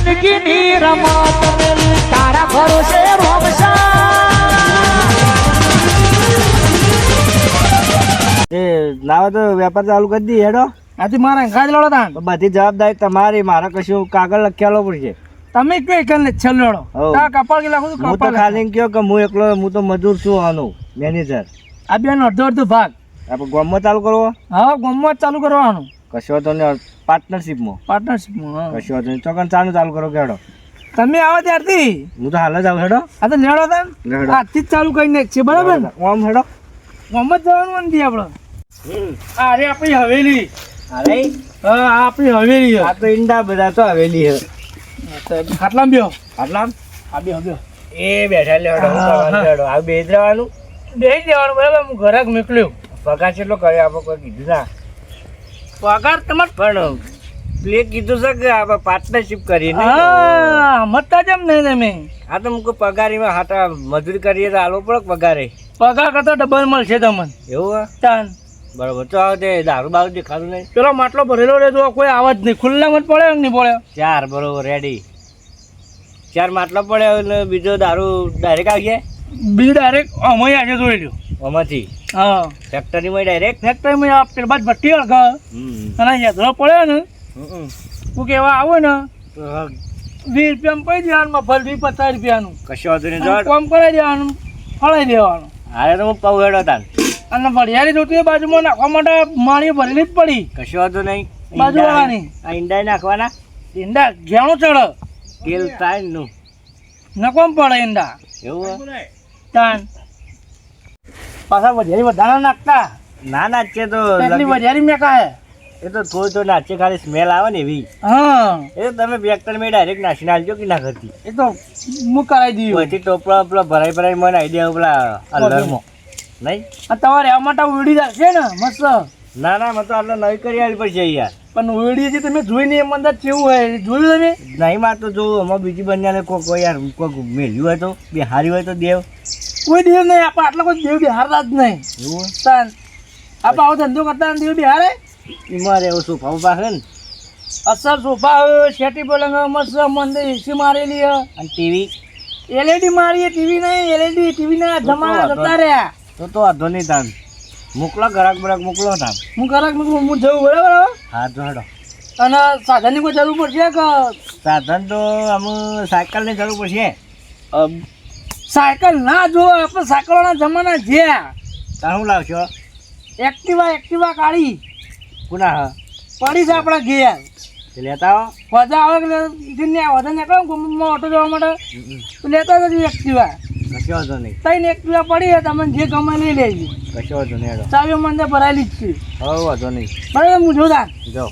જિંદગીની રમત મેલી તારા ભરોસે રોમશા એ લાવો તો વેપાર ચાલુ કરી દી હેડો. આથી મારા ગાજ લડો તાન બધી જવાબદારી તમારી. મારે કશું કાગળ લખેલો પડશે. તમે કઈ કને છેલ્લો તા કપાળ કે લાખું હું તો ખાલી કયો કે હું એકલો હું તો મજૂર છું આનું મેનેજર. આ બેન અડધો અડધો ભાગ આપણે ગામમાં ચાલુ કરવો. હા ગામમાં ચાલુ કરવાનું. કશો તો ને પાર્ટનરશીપમાં કશો તો ચોકન ચાલુ કરો કેડો. તમે આવો ત્યારથી હું તો હાલ જ આવું હેડો. આ તો લેડો તાન આજથી જ ચાલુ કરીને છે બરાબર. ઓમ હેડો ગામમાં જવાનું નથી આપણે. અરે આપણી હવેલી. અરે હા આપણી હવેલી આ તો ઈંડા બધા તો હવેલી હે. ખાટલામાં બેહો. ખાટલામાં આ બેહો બેહો એ બેઠા લેડો હેડો. આ બેજ રહેવાનું બેસી જવાનું બરાબર. હું ઘરે મોકલ્યો. પગાર કેટલો કર્યો આપણે કોઈ કીધું ના. પગાર તમારે પણ પ્લે કીધું છે કે આપણે પાર્ટનરશીપ કરીને. હા મતતા જેમ નહીં તમે. આ તો મૂકો પગારીમાં હાટા મજૂરી કરીએ તો આલો પડે પગારે. પગાર કરતા ડબલ મળશે તમને. એવું તાન બરોબર. તો આવે તે દારૂ બારૂ દેખાતું નહીં. પેલો માટલો ભરેલો રહેતો કોઈ આવાજ નહીં. ખુલ્લામાં જ પડે કે નહીં પડે. 4 બરોબર રેડી. 4 માટલો પડે એટલે બીજો દારૂ ડાયરેક્ટ આવીએ. બીજું ડાયરેક્ટ અમે આજે જોઈ લ્યો આમાંથી હા ફેક્ટરીમાં ડાયરેક્ટ. ફેક્ટરીમાં પેલા બાદ ભટ્ટી હળગ અને યાદરો પડે ને તું કેવા આવો ને 20 રૂપિયામાં પડી દેવાનું. ફળ 50 રૂપિયાનું કશો વાંધો નહીં. કામ કરાવી દેવાનું ફળાઈ દેવાનું. હારે તો હું પગ હેડો તાન. અને વરિયાળી રોટી બાજુમાં નાખવા માટે માળી ભરેલી જ પડી કશો વાંધો નહીં. બાજુવાળાની આ ઈંડા નાખવાના. ઈંડા ઘેણું ચડે તેલ થાય નું નકોમ પડે ઈંડા એવું તાન પાછા વરિયાળી વધારે નાખતા ના નાચે તો એટલી વરિયાળી મેકા હે. એ તો થોડી તો નાચે ખાલી સ્મેલ આવે ને એવી. હા એ તો તમે ફેક્ટરીમાં ડાયરેક્ટ નાખીને આવજો કે ના કરતી. એ તો હું કરાવી દઉં. પછી ટોપલા પેલા ભરાઈ મને આઈડિયા પેલા અલરમાં નહીં. તમારે આ માટે ઉડી જશે ને મસ્ત. ના ના મને તો આટલા નવી કરી આવી પડશે યાર. પણ ઉડી જે તમે જોઈને એમ અંદર કેવું હોય જોયું તમે નહીં માં તો જો અમારે બીજી બંને કોઈ યાર કોઈ મેલ્યું હોય તો બે હારી હોય તો દેવ. કોઈ દેવ નહીં. આપણે આટલા કોઈ દેવ બિહારતા જ નહીં. એવું તાન આપણે આવો ધંધો કરતા દેવ બિહારે મારે એવું સોફા પાસે ને અસર સોફા હોય શેટી પલંગ મસ્ત મંદિર એસી મારેલી અને ટીવી એલઈડી મારીએ. ટીવી નહીં એલઈડી ટીવી ના જમાના જતા રહ્યા. તો વાંધો નહીં તાન. મોકલો ગરાક બરાક મોકલો તાન. હું કરાક હું જવું બરાબર. હા તો હેડો. અને સાધનની કોઈ જરૂર પડશે કે સાધન તો અમે સાયકલની જરૂર પડશે. સાયકલ ના જો આપણે સાયકલોના જમાના જ્યાં તાર શું લાવશો? એક્ટિવા કાઢી કોના હા પડી છે આપણા ઘેર. લેતા આવો. વધા આવે કે વધા નીકળો ગમમાં ઓટો જવા માટે તો લેતા જજો એક્ટિવા. કશો વાંધો નહીં. ત્રણ એક્ટિવા પડી તમને જે ગમે લઈ લેજો. કશો વાંધો નહીં હેડો. ચાવીઓ મને ભરાયેલી જ છે. હવે વાંધો નહીં. બરાબર હું જોતા જો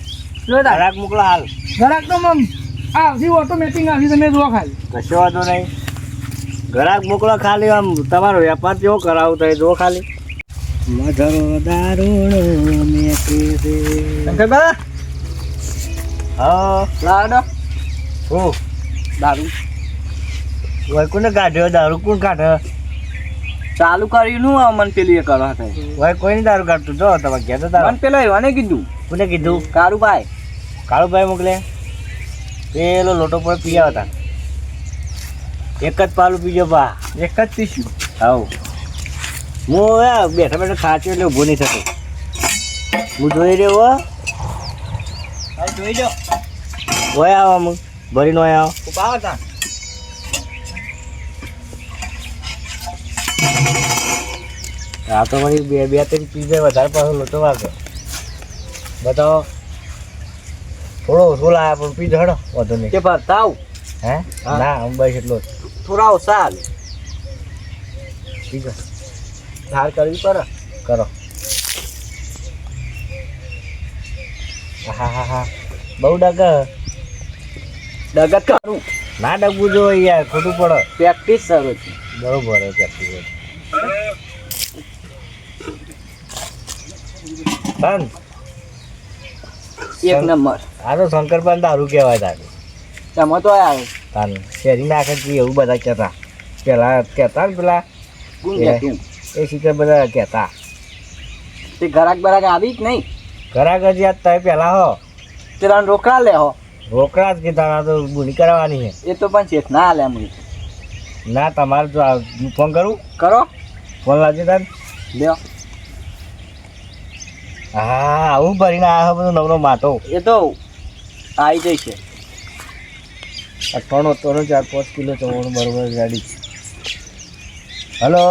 ગરાક મોકલો હાલ. ઘરાક તો આવતી ઓટોમેટિક આવી તમે જુઓ ખાલી. કશો વાંધો નહીં. ગરાક મોકલો ખાલી. આમ તમારો વેપાર કેવો કરાવું તો જુઓ ખાલી. મધરો દારૂણો મેકે છે. શંકરબા હા લાડો. હું દારૂ વય કોને કાઢ્યો? દારૂ કોણ કાઢે? ચાલુ કર્યું મને પેલું એ કરવા થાય. વય કોઈને દારૂ કાઢતું જો તમે કહેતો તારે. મને પેલા એવાને કીધું. કોને કીધું? કારુભાઈ. કાળુભાઈ મોકલે. પેલો લોટો પર પી આવતા. એક જ પાલું પીજો બા. એક જ પીશું. હાઉ હું બેઠા બેઠા ખાચ્યો એટલે ઊભો નહીં થતો. હું જોઈ રહ્યો જોઈ લો. ઓય આવો અમુક ભરીને ઓય આવો. ઉભા હતા. આ તો મારી બે ત્રણ પીઝા વધારે પાછો લોટો વાગે. બતાવો થોડો ઓછો લાયા પણ પીઝો હડો વાંધો નહીં. કે બતાવ હે ના હું બસ એટલો જ થોડા ઓછા પીઝો ધાર કરવી પડે. કરો. હા હા હા બહુ ડગત કરું ના ડગવું જો યાર ખોટું પડે. પ્રેક્ટિસ શરૂ છે. બરોબર પ્રેક્ટિસ. એક નંબર. આ તો શંકરપાન દારૂ કહેવાય તારે. તમે તો આવ્યો તાન શેરી નાખે છે એવું બધા કહેતા. પેલા કહેતા ને પેલા એ શીખર બધા કહેતા. તે ઘરાક બરાક આવી કે નહીં? ઘરાક હજી આજ તમે પેલા હો પેલા રોકડા લે હો રોકડા જ કીધા તો બુની કરાવવાની છે. એ તો પણ શેઠ ના હાલે મને. ના તમારે જો ફોન કરું કરો ફોન લાવજો તાર લ્યો. હા આવું ભરીને આવ્યો બધો નવરો માટો. એ તો આવી જશે. અઠવાણું 4-5 કિલો ચવાણું બરોબર ગાડી. હલો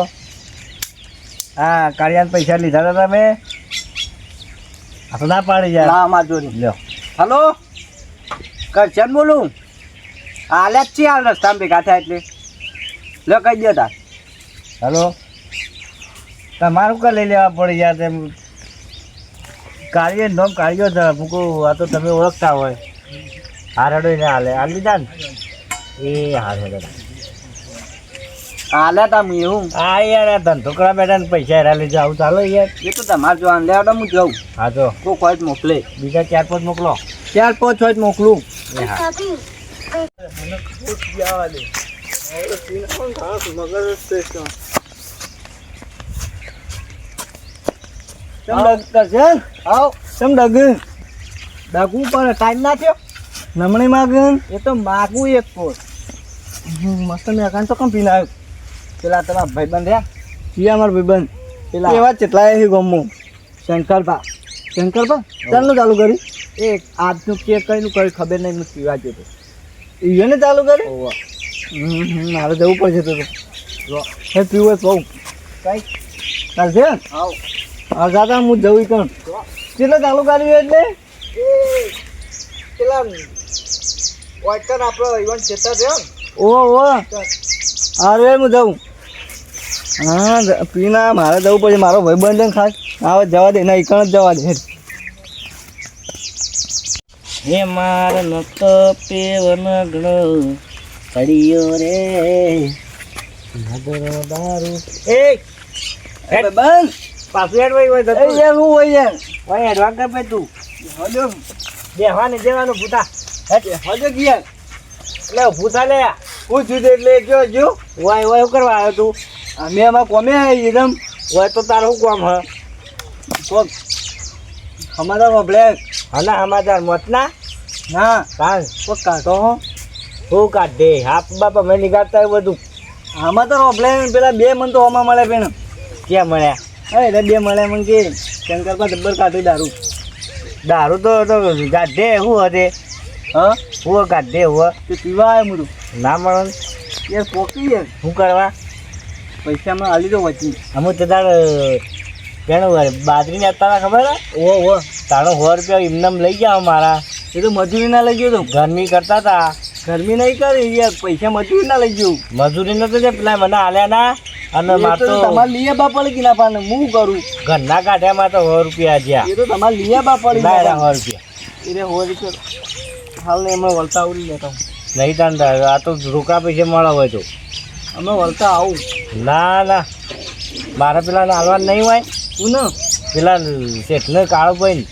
હા કાળિયાને પૈસા લીધા હતા તમે? આ તો ના પાડી યાર. ના અમાર જોડે. લ્યો હલો કરશન બોલું. હાલે જ છે હાલ રસ્તામાં ભેગા થાય એટલે લ્યો કહી દો તાર. હલો તમારું કા લઈ લેવા પડે યાર તેમ કાળિયો નોમ કાળિયો છે મૂકું આ તો તમે ઓળખતા હોય. હાર હેડો ને હાલે હાલ લીધા ને એ હાર હેડો હાલે તમે એવું. હા યાર આ ધંધો કરવા બેઠા ને પૈસા હેરા લઈ જાવ ચાલો યાર. એ તો તમારે જોવાનું લેવડો હું જઉં. હા તો કોઈ કોઈ જ મોકલે. બીજા 4-5 મોકલો. 4-5 હોય જ મોકલું. એ હા ડગું પણ ટાઈમ ના થયો. નમણી માગન એ તો માગું એક પોત. મસ્ત મેં અકાન તો કમ પીને આવ્યો. પેલા તમારા ભાઈબંધ રહ્યા ઈ અમાર ભાઈબંધ પેલા એવા ચેટલાય છે ગમો. શંકરભા. શંકરબા ચાલનું ચાલુ કરી એ આજનું કેક કઈનું કઈ ખબર નહીં. હું પીવા જતો. એને ચાલુ કરી મારે જવું પડશે તો હે પીવું બહુ કઈ ચાલશે આવ હા દાદા હું જવું કણ કેટલે ચાલુ કર્યું એટલે પેલા વાઇટર આપણો ઇવન ચેતા થયો ને. ઓ અરે હું જઉં હા પીના મારે જવું પડશે. મારો ભાઈબંધ છે ને ખાસ આવે જવા દે ના એકણ જ જવા દે. હે મારે નતો પેવન ગણો પડ્યો રે નદરો દારૂ એ બંધ પાછું હેડ હોય એ યાર હું હોય યાર. ભાઈ હેડવા કર ભાઈ તું હજો બેહવાની દેવાનું ભૂતા હજો ગયા એટલે ભૂતા લે પૂછ્યું તો એટલે જો વાય વાય શું કરવા આવ્યો તું? અમે આમાં કોમે આવી એકદમ હોય તો તારું શું કામ હ કોક અમારા બ્લેક હના સમાચાર મતના ના કાં કોક કાઢો હો. શું કાઢે હાપ બાપા મેં નીકાળતા હોય બધું આમાં તો બ્લેક પેલા બે મન તો આમાં મળે પેણ. ક્યાં મળ્યા? હા એટલે બે મળે મને કે શંકરબા ડબ્બર કાઢી દારૂ. દારૂ તો કાઢે શું હતે હા હું કાઢે હું તે પીવા આવે મુરું ના મળે યાર પોકી યાર શું કરવા? પૈસામાં હાલી તો વચી. અમુક તો તાર કેનું બાજરીને અત્યારે ખબર હે ઓ તારો 100 રૂપિયા એમનેમ લઈ ગયા મારા. એ તો મજૂરી ના લઈ ગયો તો. ગરમી કરતા હતા ગરમી નહીં કરી યાર પૈસા મજૂરી ના લઈ ગયું. મજૂરી નતો જે પેલા મને હાલ્યા ના અને માર તો તમારે લીએ બા પડી કે ના પાને હું કરું. ઘરના કાઢ્યામાં તો 100 રૂપિયા જ્યાં એ તો તમારે લીએ બા પડી ના 100 રૂપિયા એટલે હોય રીતે હાલ ને એમાં વળતા આવડી લેતા નહીં તાર આ તો રોકા પૈસા મળે હોય તો અમે વળતા આવું. ના ના મારા પેલા હાલવા નહીં હોય તું ને પેલા શેઠને કાળો ભાઈ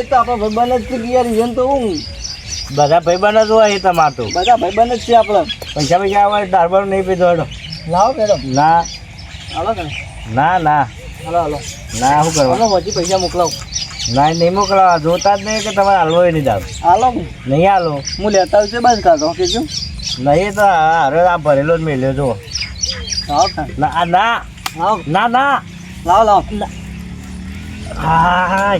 એ તો આપણા ભાઈબંધ જ છે કે યાર એમ તો હું બધા ભાઈબંધ જ હોય એ તમારે તો બધા ભાઈબંધ જ છે આપણે. પૈસા આવે દારબાર નહીં પીધો હેડો. લાવો મેડમ ના હાલો કે ના ના હાલો હાલો ના શું કરવા? હાલો વચ્ચે પૈસા મોકલાવો. ના નહીં મોકલાવા જોતા જ નહીં કે તમારે હાલવો નહીં દારૂ હાલો નહીં હાલો હું લેતા આવશે બસ કાઢો કીધું. નહીં તો અરે આ ભરેલો જ મેલ્યો જો લાવો ખાન ના ના લાવો ના ના લાવો લાવો હા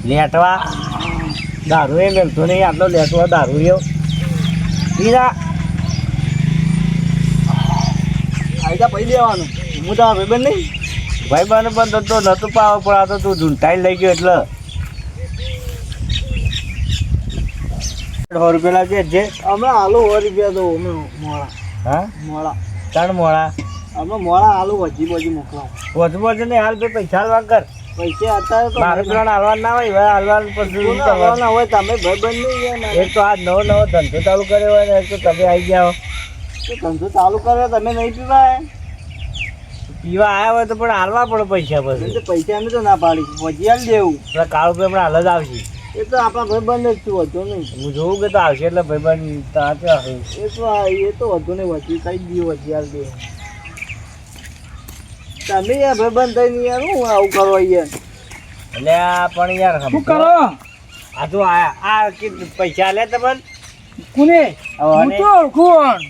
લેટવા દારૂ એ મેલતો નહીં આટલો લેટવા દારૂ એવો પીરા આઈતા પૈ દેવાનું. હું તો ભાઈબંધ નહીં ભાઈ બને પણ તો નતું પાવ પણ આ તો તું ઝૂંટાઈ લઈ ગયો એટલે 100 રૂપિયા જે અમે હાલો 100 રૂપિયા તો અમે મોડા હા મોડા ત્રણ મોડા અમે મોડા હાલો વજી બજી મોકલાવો. વધુ વધુ નહીં હાલ ભાઈ પૈસા હાલવા કર પૈસા અત્યારે તો મારે પેલા હાલવા ના હોય હવે હાલવા પછી ના હોય તમે ભાઈબંધ નહીં યાર. એક તો આ નવો ધંધો ચાલુ કર્યો હોય ને એક તો તમે આવી ગયા હો તો ધંધો ચાલુ કરે તમે નહીં પીવાય. પીવા આવ્યા હોય તો પણ હાલવા પડે પૈસા પછી પૈસા અમે તો ના પાડી વજી હાલ દેવું. પેલા કાળું ભાઈ હમણાં હાલ જ આવશે એ તો આપણા ભાઈબંધ જ છું વધુ નહીં. હું જોઉં કે તો આવશે એટલે ભાઈબંધ ત્યાં હશે એ તો વધુ નહીં વધી કઈ દી વજી હાલ દેવું. તમે યાર ભાઈબંધ થઈને યાર હું આવું કરો યાર. એટલે આ પણ યાર શું કરો? આ તો આ પૈસા લે તમને કોને હવે હું તો ઓળખું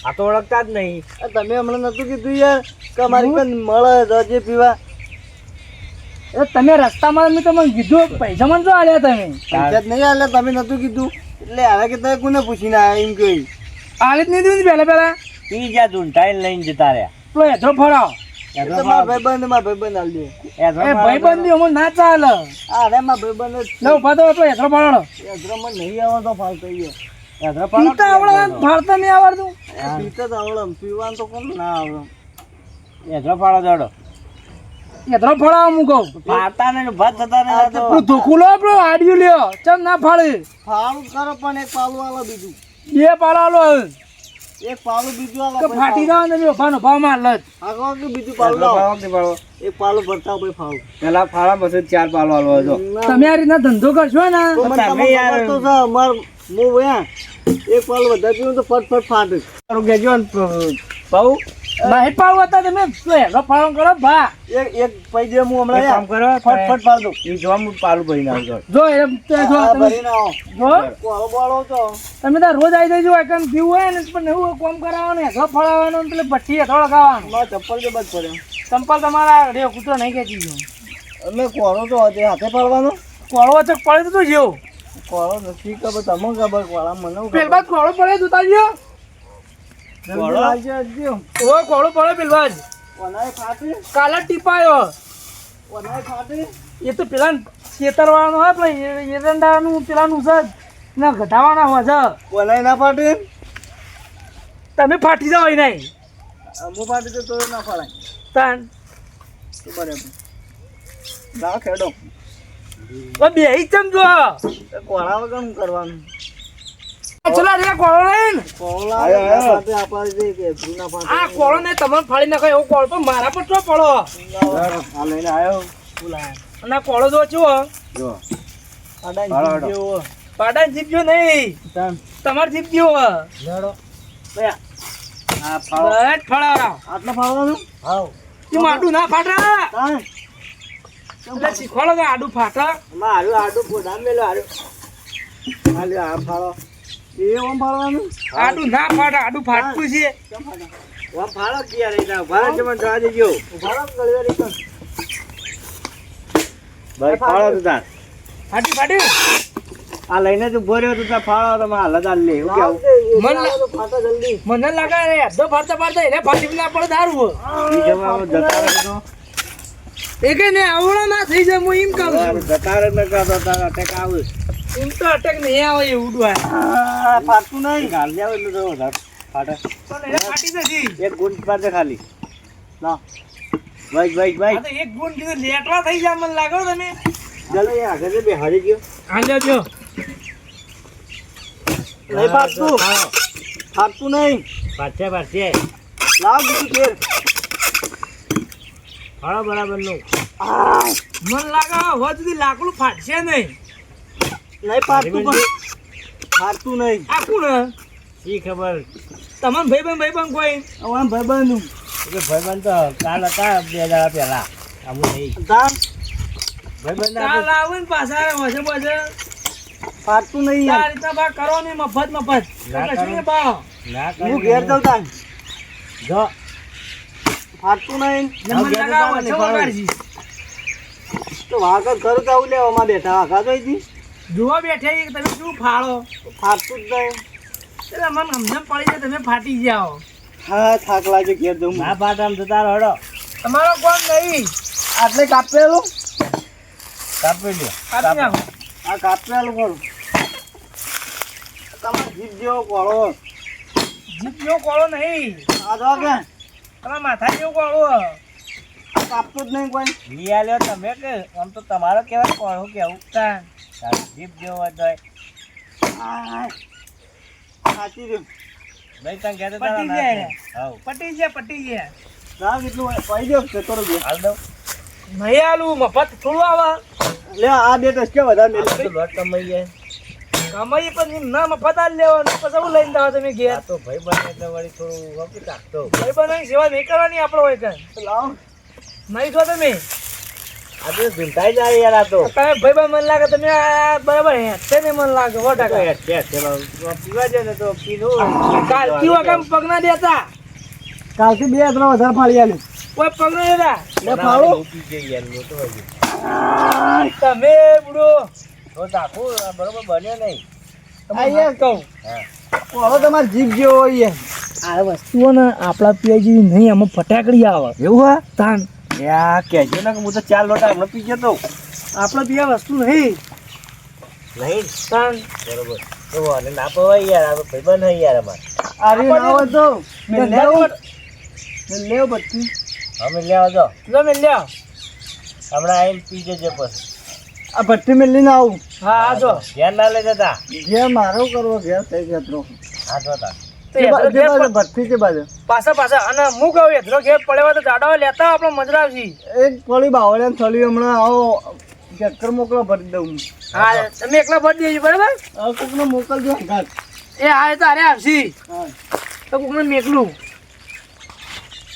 આ તો ઓળખતા જ નહીં. તમે હમણાં નતું કીધું યાર કે અમારી કન મળે રજે પીવા? એ તમે રસ્તામાં મેં તમને કીધું પૈસા મને શું આલ્યા તમે પૈસા જ નહીં આલે, તમે નતું કીધું એટલે હવે કે તમે કોને પૂછીને આવ્યા એમ કહ્યું? આલી જ નહીં દીધું પહેલા પહેલા ઈ જ્યાં ઢૂંઢાઈને લઈને જતા રહ્યા. પેલો હેઠો ફરાવ એ તો મારા ભાઈબંધ આલી દે. એ ભાઈબંધી અમને ના ચાલે આ રે મારા ભાઈબંધ જ લે ઉભા તો પેલો હેઠો ફરાડો યાત્રામાં નહીં આવતો ફાલતો ઈ. પીતા આવડે ફાળતા નહીં આવડતું પીતા તો આવડે, પીવાનું તો કોણ ના આવડે. હેઠળ પાડો દડો. હેઠો ફરાવ હું કહું પાડતા ને ભાત થતા ને પેલું ધોકું લો પેલો આડિયું લ્યો ચમ ના ફાળે ફાળું કરો પણ એક પાલું આલો બીજું, બે પાલા લો એક પાલું બીજું આલો. કે ફાટી જાવ ને ઉભાનો ભાવ માં લત આગળ કે બીજું પાલું લાવો. એક પાલું ભરતા પછી ફાળું. પેલા ફાળા પછી 4 પાલો આલવો હતો. તમે આ રીતના ધંધો કરશો ને તો મને તમે યાર- ખબર તો છે, હું વયા એક પાલું વધારે પીવું તો ફટ ફાટે. તારું કહેજો ને બહુ નહીં પાડવું હતા તમે હેઠો ફાળો કરો ભા એક પૈસે હું હમણાં એક કામ કરો ફટ પાડ દઉં. ઈ જોવા હું પાલું ભરીને આવજો. જો એ જો આ તમે ભરીને આવો. જો કોળો બોળો તો તમે તો રોજ આવી જજો એકમ પીવું હોય ને પણ એવું કોમ કરાવવાનું હેઠો ફળાવવાનું પેલે ભઠ્ઠી હેઠો લગાવવાનું મારા ચપ્પલ જે બધ પડ્યો. ચંપલ તમારા રે કૂતરો નહીં ખેંચી ગયો અમે કોળો તો હજી હાથે પાડવાનો. કોળો ચક પડે તો જેવો કોળો નથી ખબર, તમને ખબર, કોળા મને ખબર. પેલ બાદ કોળો પડે જોતા ગયો જલ્દી લાવજો હજી. ઓ કોળો પડે પેલ બાદ ઓનાએ ફાટી, કાલા ટીપાયો ઓનાએ ફાટી. એ તો પેલા છેતરવાનો હોય પણ એરંડાનું પેલાનું છે ને ઘટાવાના હોય છે ઓનાએ ના ફાટી. તમે ફાટી જાવ એ નહીં હું ફાટી તો તોય ના ફાડાય. તાન તો બરાબર. ના ખેડો. બે ચમ જો એ કોળા વગર શું કરવાનું? ચલા રે કોળો લઈને કોળો આયો, લાવે, આયો. ફાટે આપવા દે કે ભૂ ના ફાટે. આ કોળો ને તમને ફાડી નાખો એવો કોળો પણ મારા પર તો પડો આ લઈને આવ્યો. અને આ કોળો જો છો જો ફાડાય ફાડો, જીભ જેવો. પાડા જીપજો નહીં તાન. તમારે જીપજો લેડો. આ ફાળો બસ ફળાવરાવ આટલો ફાડવાનું? હાવ. તું આડું ના ફાટા તાન. એટલે શીખવાડો કે આડું ફાટા આમાં હારું આડું પોઢા મેલો હારું. હાલ્યો આ ફાળો. એ ઓમ ફાડવાનું? આડું ના ફાટા આડું ફાટતું છે કેમ ફાડે? વા ફાળો ક્યાં રહી જાવ? ફાળો જમણ જવા દેજો. ફાડો ગળ્યો રે કર. ભાઈ ફાળો તો તાર. ફાટી ફાટી આ લઈને તું ભર્યો તો તાર ફાળો તો મારા હાલત આલી લે. હું લાવ કેવું? દે, એ મન લાવો તો ફાટે જલ્દી. મને લાગે રે અડધો ફાટતા ફાટતા એને ફાટી ના પડે દારૂ ઈ જવામાં જતા રહે તો એ કે ને આવડો ના થઈ જાય હું એમ કહું છું. જતા રહે ને કાં તો તારા અટેક આવે. એમ તો અટક નહીં આવે એવું ડોય આ ફાટતું નહીં. ગાલ જાવ એટલે તો વધારે ફાટે. પણ એને ફાટી નથી એક ગુંઠ પાસે ખાલી. લાવ. ભાઈ આ તો એક ગુણ કીધું લેટવા થઈ જાય મને લાગો તમે ચાલો એ આગળ બે હારી ગયો. હાલ્યો જો નહીં ફાટતું. ફાટતું નહીં. પાછે પાછે લાવ બીજું ફેર. ફાળો બરાબર નું. આ, મને લાગે હવે સુધી લાકડું ફાટશે નહીં નહીં ફાટતું પણ. ફાટતું નહીં. આ કોણ શી ખબર. તમામ ભાઈબંધ કોઈ હવે આમ ભાઈબંધ. કે ભાઈબંધ તો કાલ હતા 2 દાડા પહેલા. આમું નહીં. તાન. ભાઈબંધ કાલ આવે ને પાછા આવે વજે ફાટતું નહીં આ યાર. રીતના બા કરો ને મફત ના કશું કરો. ને બા ના હું ઘેર જાઉં તાન. જો ફાટતું નહીં. ને મને ઘેર લાગે જવાનું વજે ફાળો. વગાડજી. તો વાગર કરું તો આવું લેવામાં બેઠા વાગા તો હતી. જોવા બેઠા છે કે તમે શું ફાળો ફાટતું જ નહીં. એટલે મને સમજણ પડી જાય તમે ફાટી જાઓ હા થાક લાગે ઘેર જવું. ના પાટામ જતા રહો. તમારો કોમ નહીં આટલે કાપેલું. કાપી લ્યો. કાપી નાખો આ કાપેલું કરું. તમારે જીભ જેવો કોળો. જીપ જેવો કોળો નહીં આ જો કે તમારા માથા જેવો કોળો આ કાપતું જ નહીં કોઈ. લઈ આલ્યો તમે કે આમ તો તમારો કેવાય કોણ કેવું. તાન. તારું જીભ જેવો હોય તોય. આ, સાચી રહ્યું. ભાઈ તને કહેતો પટી તારા જાય. ના હાવ. પટી ગયા રાહ કેટલું હોય? પાઈ દો કે તોડો બે. હાલ દઉં. નહીં આલું મફત થોડું આવે લે આ બે ટચકે વધારે આ મેલી. તો લોટ કમાઈ જાય. કમાઈ પણ એમ ના મફત આલ લેવાનું પછી હું લઈને જાવ તમે ઘેર આ તો ભાઈ બને એટલે વળી થોડું વખત રાખતો. ભાઈ બનાવી સેવા નહીં કરવાની આપણો હોય કઈ લાવો. નહીં છો તમે આ તો ઝૂંટાઈ જાય યાર આ તો તમે ભાઈ મન લાગે તમે આ બરાબર હેઠે ને મન લાગે સો ટકા પીવા જાય ને તો પીધું કાલ કેવા કામ પગ ના દેતા કાલથી 2-3 વધારે ફાળી આલ્યું કોઈ પગ ના દેતા લે ફાળો પી જઈ યાર મોટો હોય તમે બુડો તો તાકું બરોબર બન્યો નહીં આ યાર કહું હવે તમારે જીભ જેવો હોય યાર આ વસ્તુઓ ને આપણા પીવા જેવી નહીં આમાં ફટાકડી આવે એવું હા તાન યા કહેજો ને કે હું તો 4 લોટા હમણાં પી ગયો તો આપણે પીવા વસ્તુ નહીં નહીં તાન બરોબર તો અને ના પવાય યાર આ ભાઈબંધ નહીં યાર અમારે અરે ના હોય તો મેં લેવું લેવ બત્તી અમે લેવા દો તમે લ્યો હમણાં આવીને પી જજો પછી આ ભટ્ટી મેં લઈને આવું હા આ જો ધ્યાન ના લઈ જતા ઘેર મારો કરવો ઘેર થઈ જતો હા જોતા તો હેદરો ઘેર ભટ્ટી છે બાજુ પાછા અને હું કહું હેદરો ઘેર પડ્યો તો જાડો લેતા આપણે મજરા આવશી એક થોડી બાવળિયાને થલી હમણાં આવો ચક્કર મોકલો ભરી દઉં હા તમે એકલા ભરી દેજો બરાબર હવે કોકને મોકલજો ઘાટ એ હા એ તારે આવશી હા તો કોકને મેકલું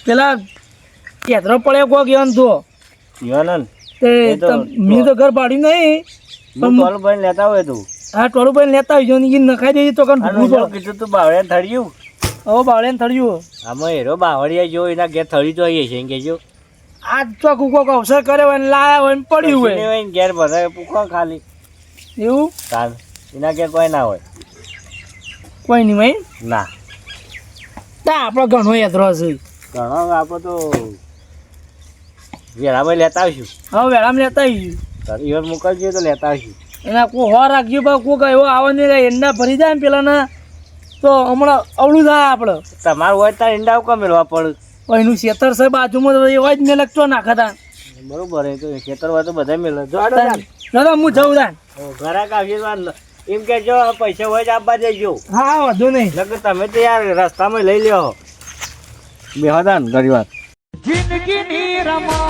પેલા હેદરો પડ્યો કોક એમ તો યોનન તે એ તો મેં તો ઘર પાડ્યું નહીં હું ટોલ ભાઈ લેતા હોય તું હા ટોળું ભાઈ લેતા આવજો ને એ નખાઈ દેજો તો કણ આનું ભૂખું જો કીધું તું બાવળિયા થળ્યું હવે બાવળે ને થળ્યું આમાં હેરો બાવળિયા જો એના ઘેર થળી તો આવીએ છે કે જો આ ચોક કોક અવસર કર્યો હોય ને લાયા હોય ને પડ્યું હોય હોય ઘેર બધા પૂછો ખાલી એવું તાન એના ઘેર કોઈ ના હોય કોઈ નહીં ભાઈ ના તા આપણો ઘણો યાત્રો છે ઘણો આપણે તો વેળામાં લેતા આવીશું હવે વેળામાં લેતા આવીશું તારે ઈવન મોકલજો તો લેતા આવીશું એના કોઈ હો રાખજો બા કોક એવો આવે ને એંડા ભરી જાય ને પેલાના તો હમણાં અવળું થાય આપણે તમારું હોય તાર ઈંડા કમ મેળવા પડે એનું ખેતર છે બાજુમાં તો એવા જ મેં લખતો નાખતા બરોબર એ તો ખેતર હોય તો બધા મેળવે જો આડો દાદા હું જઉં તાન ઘરાક આવશે તો એમ કે જો પૈસા હોય તો આપવા દેજો હા વાંધો નહીં લગન તમે તો યાર રસ્તામાં લઈ લ્યો બેહો તાન ઘણી વાર જિંદગીની રમા